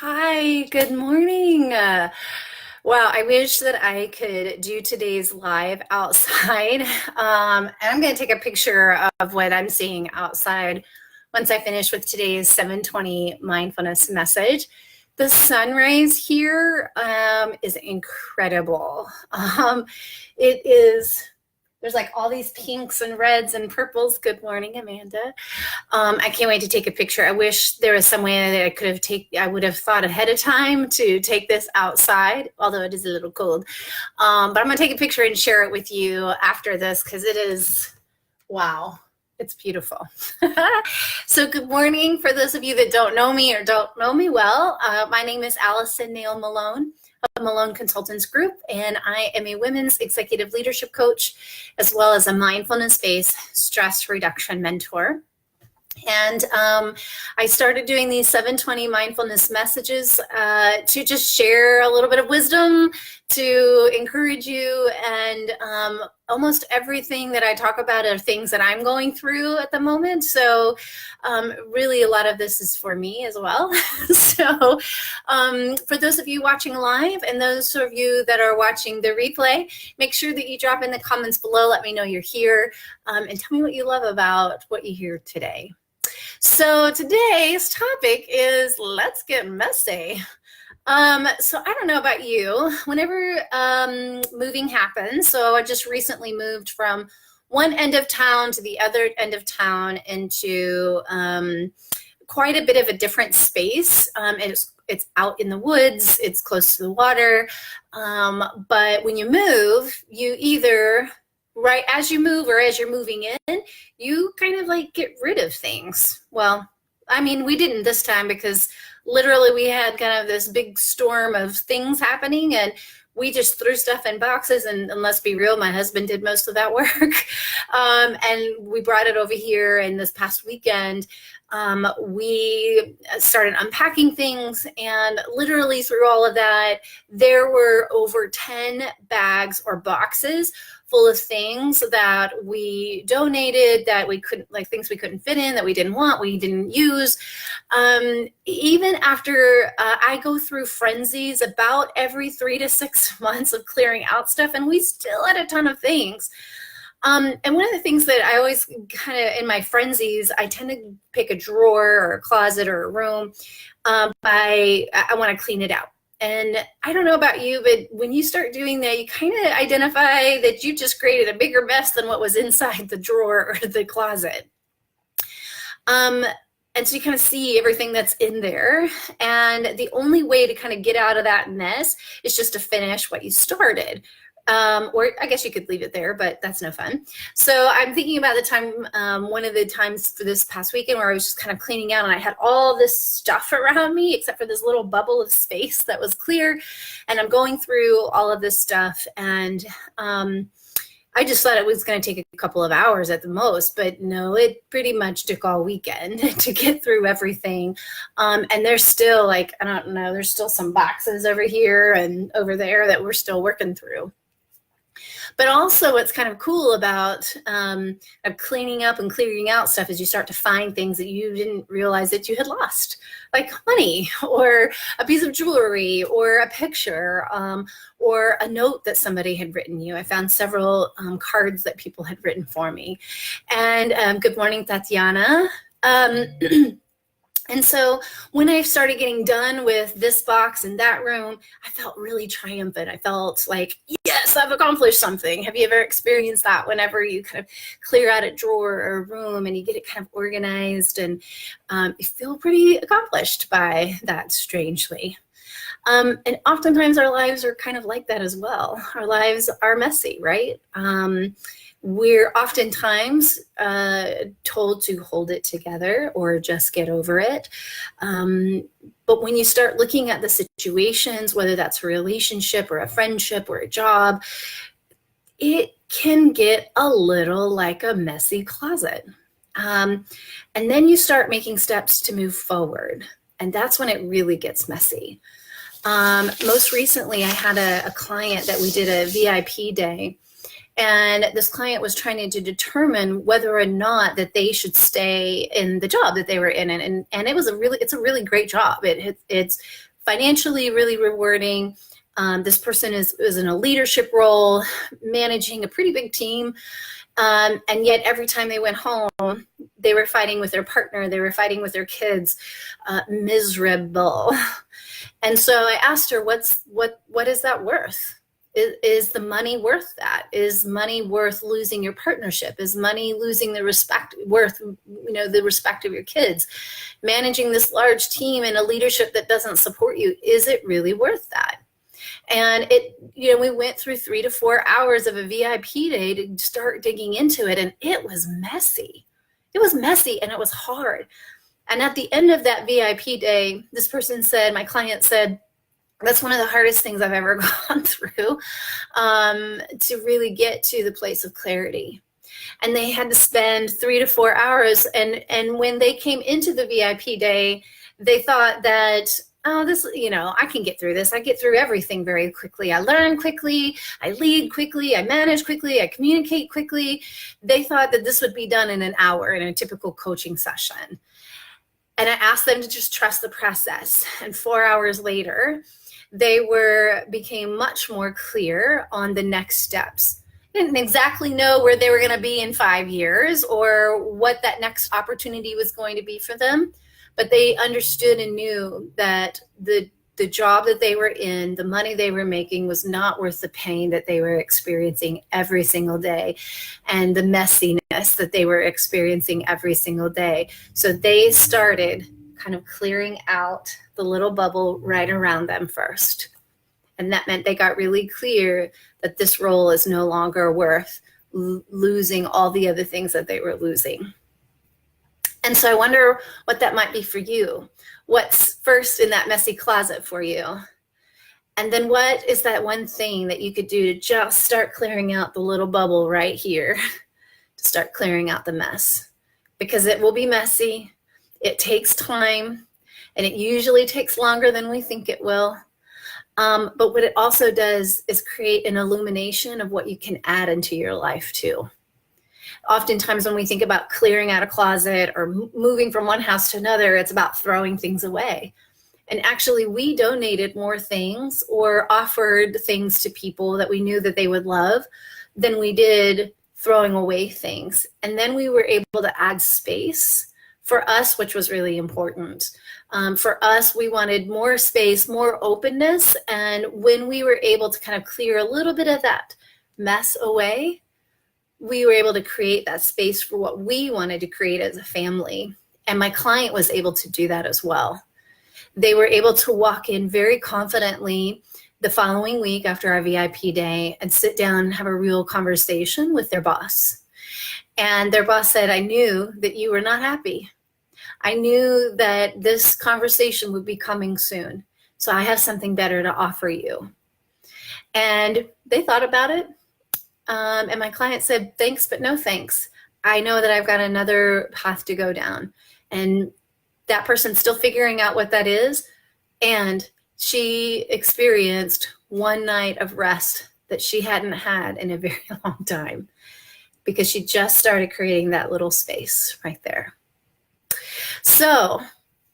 Hi, good morning. Wow, I wish that I could do today's live outside. And I'm going to take a picture of what I'm seeing outside once I finish with today's 7:20 mindfulness message. The sunrise here is incredible. It is, there's like all these pinks and reds and purples. Good morning, Amanda. I can't wait to take a picture. I wish there was some way that I would have thought ahead of time to take this outside, although it is a little cold. But I'm gonna take a picture and share it with you after this because it is, wow, it's beautiful. So good morning for those of you that don't know me or don't know me well. My name is Allison Nail-Malone of Malone Consultants Group, and I am a women's executive leadership coach, as well as a mindfulness-based stress reduction mentor. And I started doing these 7:20 mindfulness messages to just share a little bit of wisdom, to encourage you, and almost everything that I talk about are things that I'm going through at the moment. So really a lot of this is for me as well. So for those of you watching live and those of you that are watching the replay, make sure that you drop in the comments below. Let me know you're here and tell me what you love about what you hear today. So today's topic is let's get messy. So I don't know about you, whenever moving happens, so I just recently moved from one end of town to the other end of town into quite a bit of a different space. It's out in the woods, it's close to the water, but when you move, you either right as you move or as you're moving in, you kind of like get rid of things. Well, I mean, we didn't this time because literally we had kind of this big storm of things happening and we just threw stuff in boxes, and let's be real, my husband did most of that work. And we brought it over here, and this past weekend, we started unpacking things, and literally through all of that, there were over 10 bags or boxes full of things that we donated, that we couldn't, like things we couldn't fit in, that we didn't want, we didn't use. Even after I go through frenzies about every 3 to 6 months of clearing out stuff, and we still had a ton of things. And one of the things that I always kind of, in my frenzies, I tend to pick a drawer or a closet or a room. I want to clean it out. And I don't know about you, but when you start doing that, you kind of identify that you just created a bigger mess than what was inside the drawer or the closet. And so you kind of see everything that's in there. And the only way to kind of get out of that mess is just to finish what you started. Or I guess you could leave it there, but that's no fun. So I'm thinking about the time, one of the times for this past weekend where I was just kind of cleaning out and I had all this stuff around me except for this little bubble of space that was clear. And I'm going through all of this stuff, and I just thought it was going to take a couple of hours at the most, but no, it pretty much took all weekend to get through everything. And there's still, like, I don't know, there's still some boxes over here and over there that we're still working through. But also what's kind of cool about cleaning up and clearing out stuff is you start to find things that you didn't realize that you had lost, like money or a piece of jewelry or a picture or a note that somebody had written you. I found several cards that people had written for me. And good morning, Tatiana. And so when I started getting done with this box and that room, I felt really triumphant. I felt like, yes, I've accomplished something. Have you ever experienced that whenever you kind of clear out a drawer or a room and you get it kind of organized, and you feel pretty accomplished by that, strangely. And oftentimes our lives are kind of like that as well. Our lives are messy, right? We're oftentimes told to hold it together or just get over it. But when you start looking at the situations, whether that's a relationship or a friendship or a job, it can get a little like a messy closet. And then you start making steps to move forward. And that's when it really gets messy. Most recently, I had a client that we did a VIP day. And this client was trying to determine whether or not that they should stay in the job that they were in. And it's a really great job. It's financially really rewarding. This person is in a leadership role, managing a pretty big team. And yet every time they went home, they were fighting with their partner, they were fighting with their kids, miserable. And so I asked her, what is that worth? Is the money worth that? Is money worth losing your partnership? Is money losing the respect worth, the respect of your kids? Managing this large team and a leadership that doesn't support you, is it really worth that? And we went through 3 to 4 hours of a VIP day to start digging into it. And it was messy. It was messy and it was hard. And at the end of that VIP day, this person said, my client said, that's one of the hardest things I've ever gone through, to really get to the place of clarity. And they had to spend 3 to 4 hours. And when they came into the VIP day, they thought that, oh, this, I can get through this. I get through everything very quickly. I learn quickly. I lead quickly. I manage quickly. I communicate quickly. They thought that this would be done in an hour in a typical coaching session. And I asked them to just trust the process. And 4 hours later, they became much more clear on the next steps. They didn't exactly know where they were going to be in 5 years or what that next opportunity was going to be for them. But they understood and knew that the job that they were in, the money they were making, was not worth the pain that they were experiencing every single day and the messiness that they were experiencing every single day. So they started kind of clearing out the little bubble right around them first. And that meant they got really clear that this role is no longer worth losing all the other things that they were losing. And so I wonder what that might be for you. What's first in that messy closet for you? And then what is that one thing that you could do to just start clearing out the little bubble right here, to start clearing out the mess? Because it will be messy. It takes time, and it usually takes longer than we think it will. But what it also does is create an illumination of what you can add into your life too. Oftentimes when we think about clearing out a closet or moving from one house to another, it's about throwing things away. And actually, we donated more things or offered things to people that we knew that they would love than we did throwing away things. And then we were able to add space for us, which was really important. For us, we wanted more space, more openness. And when we were able to kind of clear a little bit of that mess away, we were able to create that space for what we wanted to create as a family. And my client was able to do that as well. They were able to walk in very confidently the following week after our VIP day and sit down and have a real conversation with their boss. And their boss said, I knew that you were not happy. I knew that this conversation would be coming soon. So I have something better to offer you. And they thought about it. And my client said, thanks, but no thanks. I know that I've got another path to go down. And that person's still figuring out what that is. And she experienced one night of rest that she hadn't had in a very long time because she just started creating that little space right there. So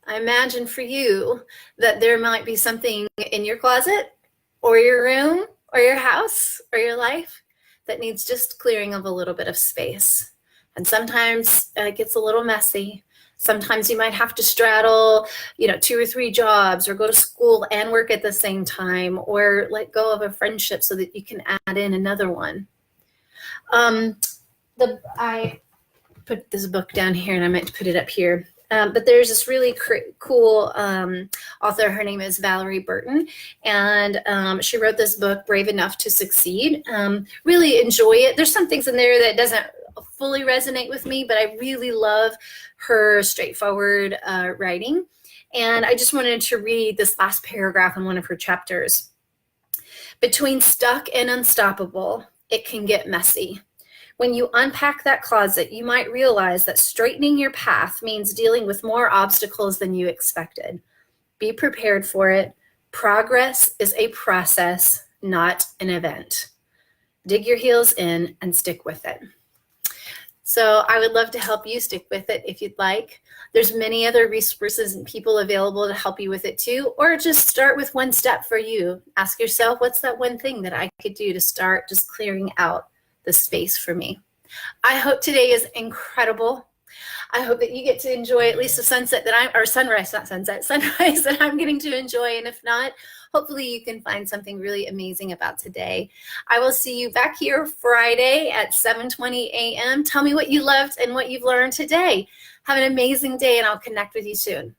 I imagine for you that there might be something in your closet or your room or your house or your life that needs just clearing of a little bit of space. And sometimes it gets a little messy. Sometimes you might have to straddle, 2 or 3 jobs or go to school and work at the same time or let go of a friendship so that you can add in another one. I put this book down here and I meant to put it up here. But there's this really cool author. Her name is Valerie Burton, and she wrote this book, Brave Enough to Succeed. Really enjoy it. There's some things in there that doesn't fully resonate with me, but I really love her straightforward writing. And I just wanted to read this last paragraph in one of her chapters. Between stuck and unstoppable, it can get messy. When you unpack that closet, you might realize that straightening your path means dealing with more obstacles than you expected. Be prepared for it. Progress is a process, not an event. Dig your heels in and stick with it. So I would love to help you stick with it if you'd like. There's many other resources and people available to help you with it too, or just start with one step for you. Ask yourself, what's that one thing that I could do to start just clearing out the space for me? I hope today is incredible. I hope that you get to enjoy at least a sunset that I'm, or sunrise, not sunset, sunrise that I'm getting to enjoy. And if not, hopefully you can find something really amazing about today. I will see you back here Friday at 7:20 a.m. Tell me what you loved and what you've learned today. Have an amazing day, and I'll connect with you soon.